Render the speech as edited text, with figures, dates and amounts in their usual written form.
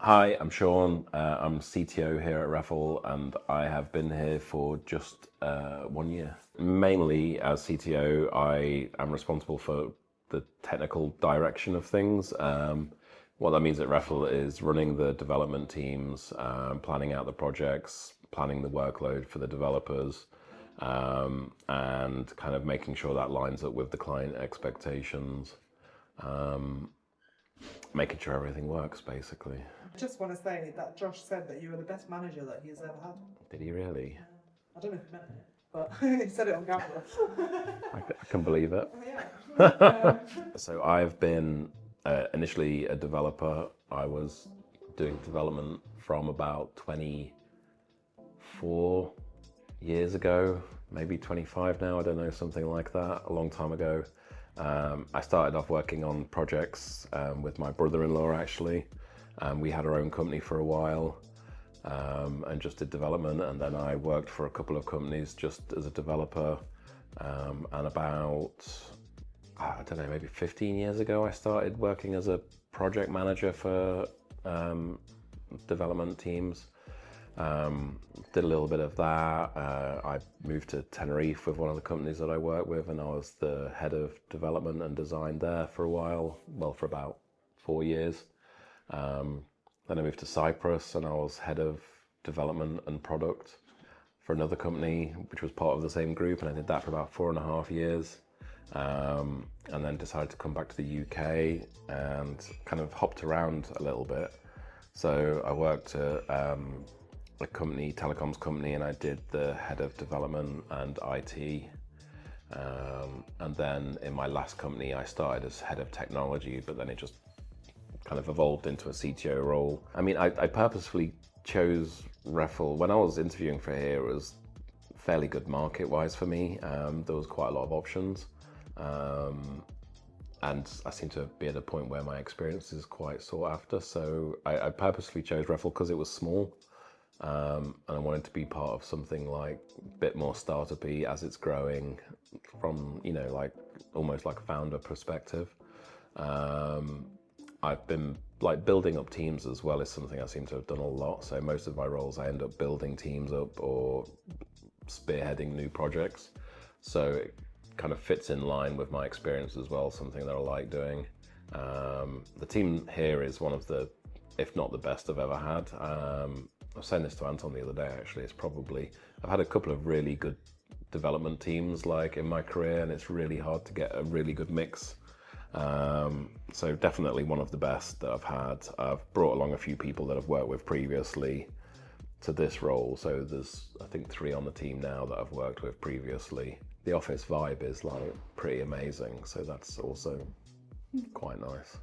Hi, I'm Shaun. I'm CTO here at Raffle, and I have been here for just 1 year. Mainly as CTO, I am responsible for the technical direction of things. What that means at Raffle is running the development teams, planning out the projects, planning the workload for the developers, and kind of making sure that lines up with the client expectations. Making sure everything works, basically. I just want to say that Josh said that you were the best manager that he's ever had. Did he really? I don't know if he meant it, but he said it on camera. I can believe it. Yeah. So I've been initially a developer. I was doing development from about 24 years ago, maybe 25 now, I don't know, something like that, a long time ago. I started off working on projects with my brother-in-law, actually. We had our own company for a while and just did development, and then I worked for a couple of companies just as a developer. And about, I don't know, maybe 15 years ago, I started working as a project manager for development teams. Did a little bit of that. I moved to Tenerife with one of the companies that I work with, and I was the head of development and design there for a while, well, for about 4 years. Then I moved to Cyprus, and I was head of development and product for another company, which was part of the same group, and I did that for about 4.5 years. And then decided to come back to the UK and kind of hopped around a little bit. So I worked at a company, telecoms company, and I did the head of development and IT. And then in my last company, I started as head of technology, but then it just kind of evolved into a CTO role. I mean, I purposefully chose Reffle. When I was interviewing for here, it was fairly good market-wise for me. There was quite a lot of options. And I seem to be at a point where my experience is quite sought after. So I purposely chose Reffle because it was small. And I wanted to be part of something like a bit more startup-y as it's growing from, you know, like almost like a founder perspective. I've been like building up teams as well is something I seem to have done a lot. So most of my roles, I end up building teams up or spearheading new projects. So it kind of fits in line with my experience as well, something that I like doing. The team here is one of the, if not the best I've ever had. I was saying this to Anton the other day, actually. It's probably, I've had a couple of really good development teams like in my career, and it's really hard to get a really good mix. So definitely one of the best that I've had. I've brought along a few people that I've worked with previously to this role. So there's, I think, 3 on the team now that I've worked with previously. The office vibe is like pretty amazing. So that's also quite nice.